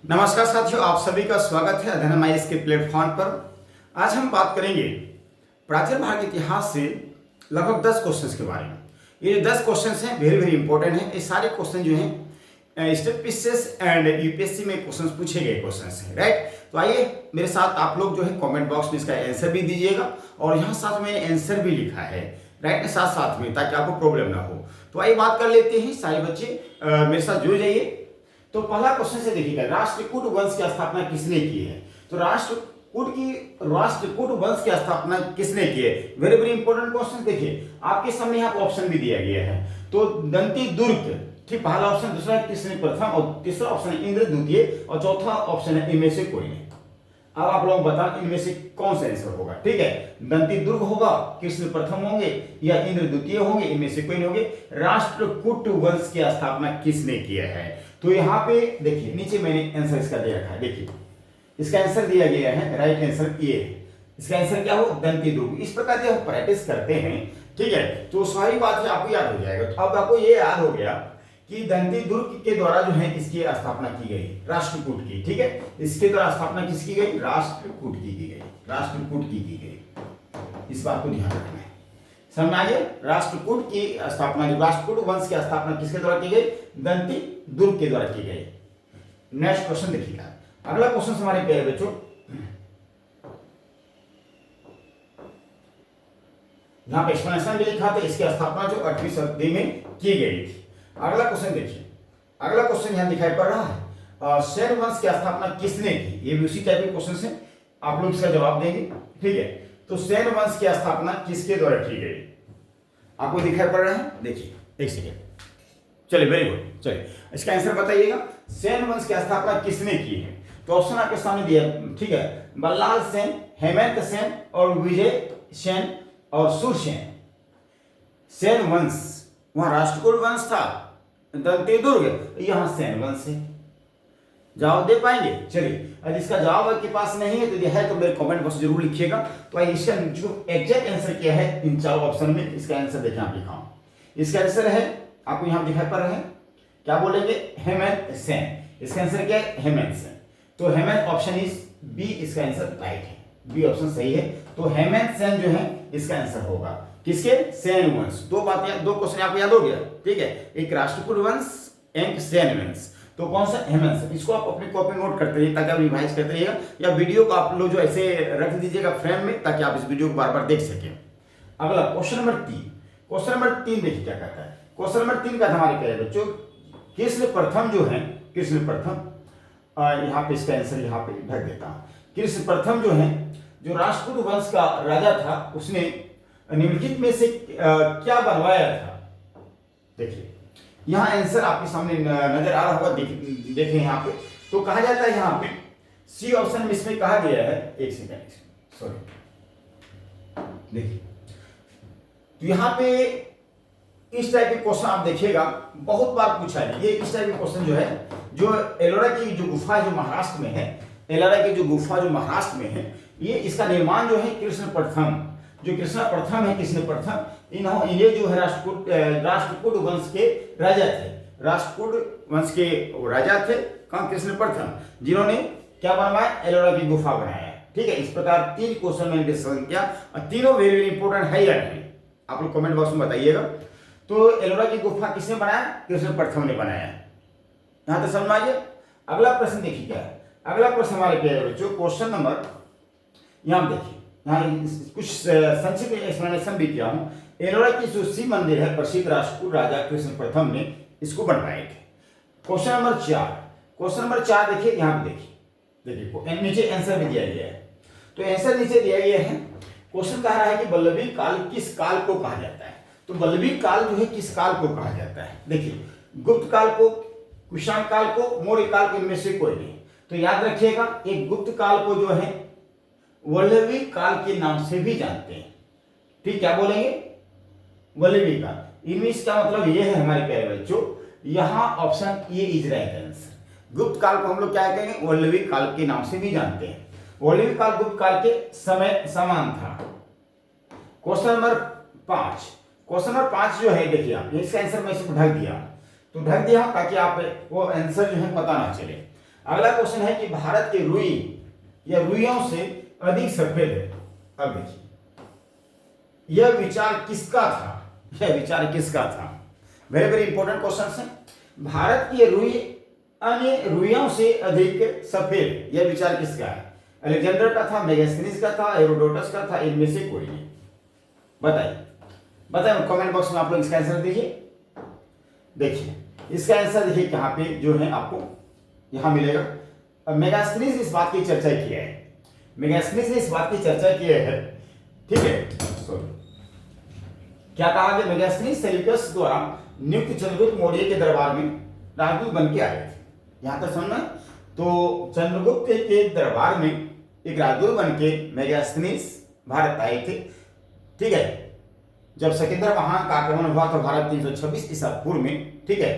नमस्कार साथियों, आप सभी का स्वागत है अध्ययन के प्लेटफॉर्म पर। आज हम बात करेंगे प्राचीन भारत के इतिहास से लगभग 10 क्वेश्चंस के बारे में। ये 10 क्वेश्चंस हैं, वेरी वेरी इंपॉर्टेंट हैं। ये सारे क्वेश्चन जो हैं स्टेट पीसीएस एंड यूपीएससी में क्वेश्चंस पूछे गए क्वेश्चंस हैं, राइट। तो आइए मेरे साथ आप लोग जो है कमेंट बॉक्स में इसका आंसर भी दीजिएगा और यहाँ साथ में आंसर भी लिखा है, राइट, साथ साथ में, ताकि आपको प्रॉब्लम ना हो। तो आइए बात कर लेते हैं, सारे बच्चे मेरे साथ जुड़ जाइए। तो पहला क्वेश्चन से देखिएगा, राष्ट्रकूट वंश की स्थापना किसने की है? तो राष्ट्रकूट वंश की स्थापना किसने की है? Very very important question. देखिए आपके सामने यहाँ ऑप्शन भी दिया गया है। तो दंती दुर्ग, ठीक, पहला ऑप्शन, दूसरा कृष्ण प्रथम और तीसरा ऑप्शन है इंद्र द्वितीय और चौथा ऑप्शन है इनमें से कोई नहीं। अब आप लोग बताओ इनमें से कौन सा आंसर होगा। ठीक है, दंती दुर्ग होगा, कृष्ण प्रथम होंगे या इंद्र द्वितीय होंगे, इनमें से कोई नहीं होंगे। राष्ट्रकूट वंश की स्थापना किसने किया है? तो यहाँ पे देखिए नीचे मैंने आंसर इसका दे रखा है। देखिए इसका आंसर दिया गया है, राइट आंसर ये है। इसका आंसर क्या हो? दंती दुर्ग। इस प्रकार से हम प्रैक्टिस करते हैं, ठीक है, तो सारी बात आपको याद हो जाएगा। तो अब आपको ये याद हो गया कि दंती दुर्ग के द्वारा जो है इसकी स्थापना की गई, राष्ट्रकूट की। ठीक है, इसके द्वारा स्थापना किसकी गई? राष्ट्रकूट की गई, राष्ट्रकूट की गई। इस बात को ध्यान रखना है, समझ आ गया? राष्ट्रकूट की स्थापना, राष्ट्रकूट वंश की स्थापना किसके द्वारा की गई? दंती दुर्ग के द्वारा की गई। नेक्स्ट क्वेश्चन देखिएगा, अगला क्वेश्चन हमारे प्यारे बच्चों, यहां पे एक्सप्लेनेशन भी लिखा था, इसकी स्थापना जो 8वीं शताब्दी में की गई थी। अगला क्वेश्चन देखिए, अगला क्वेश्चन यहां दिखाई पड़ रहा है, सेन वंश की स्थापना किसने की? ये भी उसी टाइप के क्वेश्चन है, आप लोग इसका जवाब देंगे। ठीक है, तो सेन वंश की स्थापना किसके द्वारा की गई? आपको दिखाई पड़ रहा है, देखिए एक सेकेंड, चलिए वेरी गुड। चलिए इसका आंसर बताइएगा, सेन वंश की स्थापना किसने की है? तो ऑप्शन आपके सामने दिया, ठीक है, बल्लाल सेन, हेमंत सेन और विजय सेन और सूरसेन। सेन वंश, वहां राष्ट्रकूट वंश था, दंती दुर्ग, यहां सेन वंश है। जवाब दे पाएंगे? चलिए, अगर इसका जवाब आपके पास नहीं है तो है तो मेरे कमेंट बॉक्स जरूर लिखिएगा। तो इसका जो एग्जैक्ट आंसर क्या है इन चारों ऑप्शन में, इसका आंसर देखिए आप लिखा हूं। इसका आंसर है, आपको यहां दिखाई पड़ रहा है, क्या बोलेंगे? हेमंत सेन। इसका आंसर क्या है? हेमंत सेन। तो हेमंत ऑप्शन इज बी, इसका आंसर राइट है, बी ऑप्शन सही है। तो हेमंत सेन जो है इसका आंसर होगा किसके? सेन वंश। दो बातें, दो क्वेश्चन आपको याद हो गया, ठीक है, एक राष्ट्रकूट वंश, एक सेन वंश। तो कौन सा? हेमंत सेन। इसको आप अपनी कॉपी नोट करते रहिए ताकि आप रिवाइज करते रहिएगा, या वीडियो को आप लोग जो ऐसे रख दीजिएगा फ्रेम में ताकि आप इस वीडियो को बार बार देख सकें। अगला क्वेश्चन नंबर 3, क्वेश्चन नंबर 3 देखिए क्या कहता है। क्वेश्चन नंबर 3 का हमारे प्यारे बच्चों, कृष्ण प्रथम जो है, कृष्ण प्रथम, यहाँ पे इसका आंसर यहाँ पे ढक देता हूं। कृष्ण प्रथम जो है, जो राष्ट्रकूट वंश का राजा था, उसने निम्नलिखित में से क्या बनवाया था? देखिए यहां आंसर आपके सामने नजर आ रहा होगा, देखें यहाँ पे। तो कहा जाता है यहाँ पे सी ऑप्शन में इसमें कहा गया है, एक सेकेंड, सॉरी, देखिए तो यहाँ पे इस टाइप के क्वेश्चन आप देखिएगा, बहुत बार पूछा है ये इस टाइप के क्वेश्चन जो है, जो एलोरा की जो गुफा जो महाराष्ट्र में है, एलोरा की जो गुफा जो महाराष्ट्र में है, ये इसका निर्माण जो है कृष्ण प्रथम, जो कृष्ण प्रथम है, कृष्ण प्रथम, ये जो है राष्ट्रकूट वंश के राजा थे, राष्ट्रकूट वंश के राजा थे, कौन? कृष्ण प्रथम, जिन्होंने क्या बनवाया? एलोरा की गुफा बनाया। ठीक है, इस प्रकार 3 क्वेश्चन मैंने डिस्कस किया और तीनों वेरी वेरी इंपॉर्टेंट है या नहीं, आप लोग कमेंट बॉक्स में बताइएगा। तो एलोरा की गुफा किसने बनाया? कृष्ण प्रथम ने बनाया। यहां तक समझ में आ गया? अगला प्रश्न देखिए क्या है। अगला प्रश्न हमारे प्यारे बच्चों, क्वेश्चन नंबर, यहां देखिए, यहाँ कुछ संक्षिप्त एक्सप्लेनेशन भी किया हूं। एलोरा की जो शिव मंदिर है, प्रसिद्ध राष्ट्रकूट राजा कृष्ण प्रथम ने इसको बनवाए थे। क्वेश्चन नंबर 4, क्वेश्चन नंबर 4 देखिए, यहाँ पे देखिए नीचे आंसर भी दिया गया है। तो आंसर नीचे दिया गया है, क्वेश्चन कह रहा है कि वल्लभी काल किस काल को कहा जाता है? तो वल्लभी काल जो है किस काल को कहा जाता है? देखिए, गुप्त काल को, कुषाण काल को, मौर्य काल को, इनमें से कोई नहीं। तो याद रखिएगा, एक गुप्त काल को जो है वल्लभी काल के नाम से भी जानते हैं। ठीक, क्या बोलेंगे? वल्लभी काल। इनमें इसका मतलब ये है हमारे प्यारे बच्चों, यहां option A is right answer. गुप्त काल को हम लोग क्या कहेंगे? वल्लभी काल के नाम से भी जानते हैं। वल्लभी काल गुप्त काल के समय समान था। क्वेश्चन नंबर 5, क्वेश्चन नंबर 5 जो है, देखिए आप इसका आंसर मैं इसको ढक दिया, तो ढक दिया ताकि आप वो आंसर जो है पता ना चले। अगला क्वेश्चन है कि भारत के रुई या रुइयों से अधिक सफेद है। अब देखिए यह विचार किसका था, यह विचार किसका था? वेरी वेरी इंपॉर्टेंट क्वेश्चन है। भारत की रुई अन्य रुइयों से अधिक सफेद, यह विचार किसका है? अलेक्जेंडर का था, मेगास्थनीज का था, हेरोडोटस का था, इनमें से कोई नहीं। बताइए बताइए कमेंट बॉक्स में आप लोग इसका आंसर दीजिए। देखिए इसका आंसर देखिए कहां पे जो है आपको यहां मिलेगा। मेगास्थनीज इस बात की चर्चा किया है, मेगास्थनीज ने इस बात की चर्चा की है, ठीक है। सॉरी, क्या कहा कि मेगास्थनीज सेल्यूकस द्वारा नियुक्त चंद्रगुप्त मौर्य के दरबार में राजदूत बन के आए थे। यहां तक समझना। तो चंद्रगुप्त के दरबार में एक राजदूत बन के मेगास्थनीज भारत आए थे, ठीक है। जब सिकंदर महान का आक्रमण हुआ तो भारत 326 ईसा पूर्व में, ठीक है,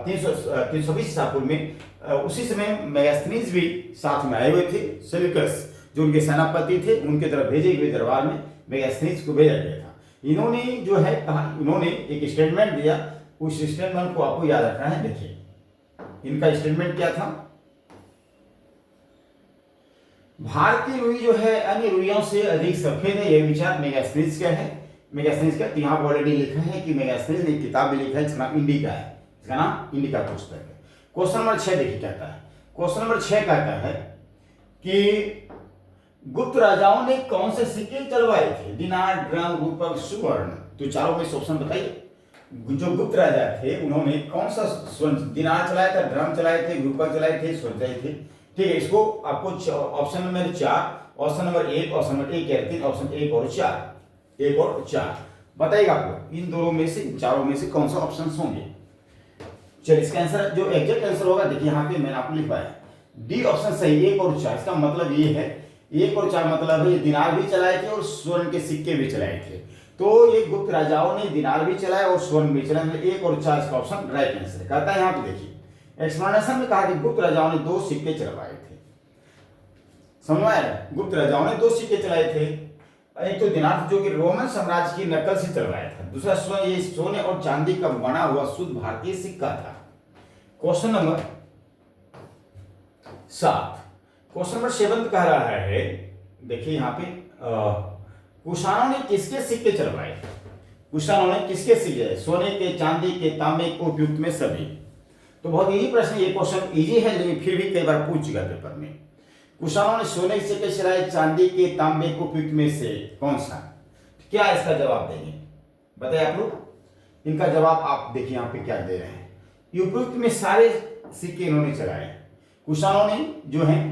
320 ईसा पूर्व में, उसी समय मेगास्थनीज भी साथ में आए हुए थे। सेल्यूकस जो उनके सेनापति थे उनके तरफ भेजे हुए दरबार में मेगास्थनीज को भेजा गया था। इन्होंने जो है कहा, इन्होंने एक स्टेटमेंट दिया, उस स्टेटमेंट को आपको याद रखना है। देखिए इनका स्टेटमेंट क्या था? भारतीय रुई जो है अन्य रुइयों से अधिक सफेद है, यह विचार मेगास्थनीज का है। मेगास्थनीज का यहाँ पर ऑलरेडी लिखा है कि मेगास्थनीज ने एक किताब भी लिखा है जिसका नाम इंडिका है, इसका नाम इंडिका पुस्तक है। क्वेश्चन नंबर 6 देखिए कहता है, क्वेश्चन नंबर 6 कहता है कि गुप्त राजाओं ने कौन से सिक्के चलवाए थे? दिनार, ड्रम, रूपक, सुवर्ण। तो चारों में से ऑप्शन बताइए। जो गुप्त राजा थे उन्होंने कौन सा स्वर्ण, दिनार चलाया था, ड्रम चलाए थे, रूपक चलाए थे, स्वर्ण चलाए थे, ठीक है। इसको आपको option number 4, option number 1, option number 1 या 3, ऑप्शन 1 और 4, 1 और 4 बताइएगा आपको इन दोनों में से, चारों में से कौन सा ऑप्शन होंगे। चलिए इसका आंसर जो एग्जैक्ट आंसर होगा देखिए यहाँ पे मैंने आपको लिखा है डी ऑप्शन सही, 1 और 4। इसका मतलब ये है 1 और 4 मतलब है दिनार भी चलाए थे और स्वर्ण के सिक्के भी चलाए थे। तो ये गुप्त राजाओं ने दिनार भी चलाए और स्वर्ण भी चलाए, मतलब 1 और 4 इसका ऑप्शन राइट आंसर है। कहता है यहाँ पे देखिए एक्सप्लेनेशन में कहा कि गुप्त राजाओं ने 2 सिक्के चलवाए थे। समझ में आया? गुप्त राजाओं ने 2 सिक्के चलाए थे। एक तो दिनार जो कि रोमन साम्राज्य की नकल से चलवाया था, दूसरा स्वर्ण, ये सोने और चांदी का बना हुआ शुद्ध भारतीय सिक्का था। क्वेश्चन नंबर 7, क्वेश्चन नंबर 7 कह रहा है, देखिए यहाँ पे कुषाणों ने किसके सिक्के चलवाए? कुषाणों ने किसके सिक्के? सोने के, चांदी के, तांबे के, उपयुक्त में सभी। तो बहुत इजी प्रश्न, ये क्वेश्चन इजी है लेकिन फिर भी कई बार पूछ चुका पेपर में। कुषाणों ने सोने के सिक्के चलाए, चांदी के, तांबे के, उपयुक्त में से कौन सा? क्या इसका जवाब देंगे? बताइए आप लोग। इनका जवाब आप देखिए यहाँ पे क्या दे रहे हैं। उपयुक्त में सारे सिक्के इन्होंने चलाए। कुषाणों ने जो है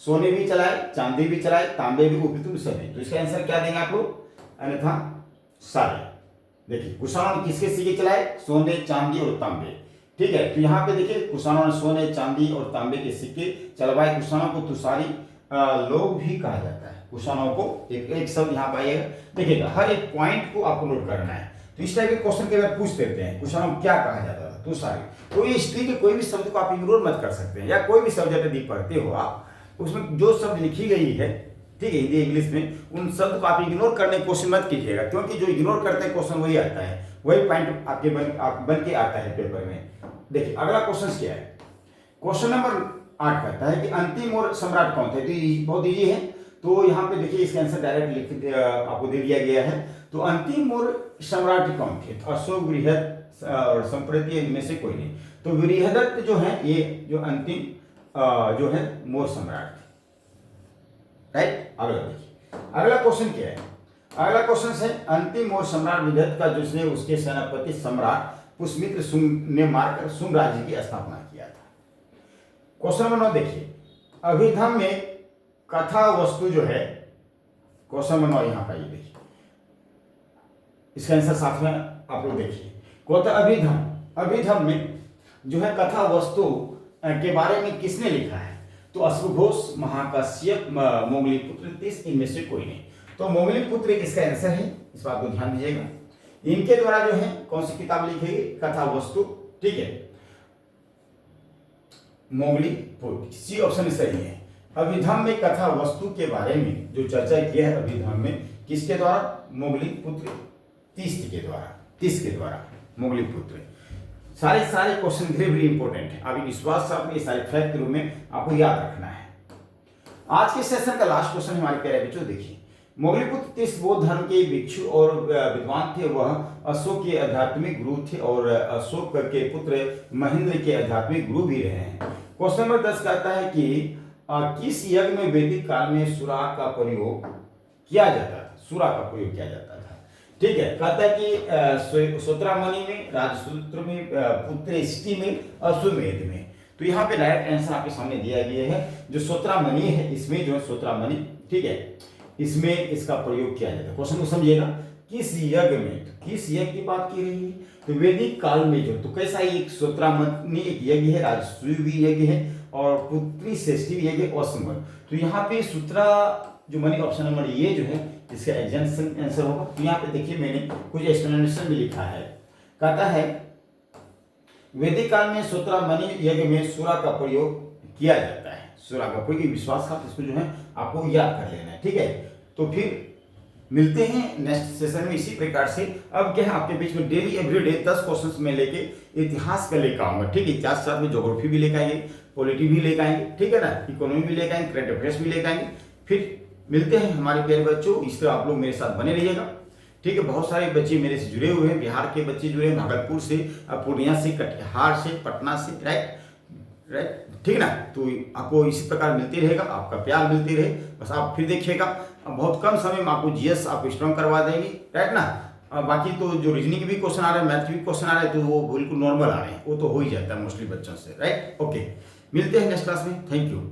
सोने भी चलाए, चांदी भी चलाए, तांबे भी, उपयुक्त में सभी। तो इसका आंसर क्या देंगे आप लोग? अन्यथा सारे। देखिए कुषाणों ने किसके सिक्के चलाए? सोने, चांदी और तांबे, ठीक है। तो यहाँ पे देखिए कुषाणों ने सोने, चांदी और तांबे के सिक्के चलवाए। कुषाणों को तुषारी लोग भी कहा जाता है। कुषाणों को एक शब्द यहाँ पे आइएगा, देखिएगा हर एक पॉइंट को आपको नोट करना है। तो इस टाइप के क्वेश्चन के बाद पूछ देते हैं कुषाणों को क्या कहा जाता है? तुषारी। तो ये हिस्ट्री के कोई भी शब्द को आप इग्नोर मत कर सकते हैं, या कोई भी शब्द यदि पढ़ते हो आप, उसमें जो शब्द लिखी गई है, ठीक है, हिंदी इंग्लिश में, उन शब्द को आप इग्नोर करने की कोशिश मत कीजिएगा, क्योंकि जो इग्नोर करते हैं क्वेश्चन वही आता है, वही पॉइंट आपके बन के आता है पेपर में। देखिए अगला क्वेश्चन क्या है? क्वेश्चन नंबर 8 कहता है कि अंतिम और सम्राट कौन थे? तो बहुत इजी है। तो यहाँ पे देखिए इसका आंसर डायरेक्ट आपको दे दिया गया है। तो अंतिम और सम्राट कौन थे? अशोक, बृहद और संप्रति, इनमें से कोई नहीं। तो बृहदत्त जो है ये जो अंतिम जो है मौर्य सम्राट, राइट। अगला देखिए अगला क्वेश्चन क्या है? अगला क्वेश्चन है अंतिम मौर्य सम्राट बृहदत्त का, जिसने उसके सेनापति सम्राट पुष्यमित्र शुंग ने मारकर शुंग राज्य की स्थापना किया था। क्वेश्चन नंबर 9 देखिए, अभिधम में कथा वस्तु जो है, क्वेश्चन नंबर 9 यहाँ पर ये देखिए, इसका आंसर साथ में आप लोग देखिए। अभिधम, अभिधम में जो है कथा वस्तु के बारे में किसने लिखा है? तो अश्वघोष, महाकाश्यप, मोगलीपुत्र, तीस, इनमें से कोई नहीं। तो मोगलीपुत्र इसका आंसर है, इस बात को ध्यान दीजिएगा। इनके द्वारा जो है कौन सी किताब लिखी गई? कथा वस्तु, ठीक है, मोगलीपुत्र, सी ऑप्शन सही है। अभिधम में कथा वस्तु के बारे में जो चर्चा किया है अभिधम में, किसके द्वारा? मोगलीपुत्र तीस के द्वारा, तीस के द्वारा मोगलीपुत्र। सारे क्वेश्चन वेरी वेरी इंपॉर्टेंट है। अभी विश्वास से आपने ये सारे फैक्ट के रूप में आपको याद रखना है। आज के सेशन का लास्ट क्वेश्चन हमारे प्यारे बच्चों देखिए, मोगलीपुत्र तीस बौद्ध धर्म के भिक्षु और विद्वान थे। वह अशोक के आध्यात्मिक गुरु थे और अशोक के पुत्र महेंद्र के आध्यात्मिक गुरु भी रहे हैं। क्वेश्चन नंबर 10 कहता है कि किस यज्ञ में वैदिक काल में सुराग का प्रयोग किया जाता था? सुराग का प्रयोग किया जाता था। ठीक है, कहता है कि सूत्रामणि में, राजसूत्र में, पुत्रेष्टि में, अश्वमेध में। तो यहाँ पे डायरेक्ट आंसर आपके सामने दिया गया है। जो सूत्रामणि है, इसमें जो है सूत्रामणि, ठीक है, इसमें इसका प्रयोग किया जाता है। क्वेश्चन को समझिएगा, किस यज्ञ में, तो किस यज्ञ की बात की रही है? तो वैदिक काल में जो, तो कैसा एक सूत्रामणि एक यज्ञ है, राजसूय यज्ञ है और पुत्री श्रेष्ठी यज्ञ अश्वमेध। तो यहाँ पे सूत्रा जो मणि ऑप्शन नंबर ये जो है इसका एग्जाम्पल आंसर होगा। तो यहाँ पे देखिए मैंने कुछ एक्सप्लेनेशन भी लिखा है। कहता है वैदिक काल में सूत्रामणि यज्ञ में सूरा का प्रयोग किया जाता है। सूरा का प्रयोग, विश्वास का, इसको जो है आपको याद कर लेना है। ठीक है, तो फिर मिलते हैं नेक्स्ट सेशन में इसी प्रकार से। अब क्या है, आपके बीच में डेली एवरीडे 10 क्वेश्चंस में लेके इतिहास का लेकर आऊंगा। ठीक है, इतिहास साथ में ज्योग्राफी भी लेकर आएंगे, पॉलिटी भी लेकर आएंगे, ठीक है ना, इकोनॉमी भी लेकर आएंगे, करंट अफेयर्स भी लेकर आएंगे। फिर मिलते हैं हमारे प्यारे बच्चों, इस तरह आप लोग मेरे साथ बने रहिएगा। ठीक है, बहुत सारे बच्चे मेरे से जुड़े हुए हैं, बिहार के बच्चे जुड़े हैं, भागलपुर से, पूर्णिया से, कटिहार से, पटना से, राइट, ठीक ना। तो आपको इसी प्रकार मिलते रहेगा, आपका प्यार मिलते रहे, बस आप फिर देखिएगा। बहुत कम समय में आपको जीएस आपको स्ट्रॉन्ग करवा देंगे, राइट ना। बाकी तो जो रीजनिंग के भी क्वेश्चन आ रहे हैं, मैथ के भी क्वेश्चन आ रहे हैं, तो वो बिल्कुल नॉर्मल आ रहे हैं, वो तो हो ही जाता है मोस्टली बच्चों से, राइट। ओके, मिलते हैं नेक्स्ट क्लास में। Thank you.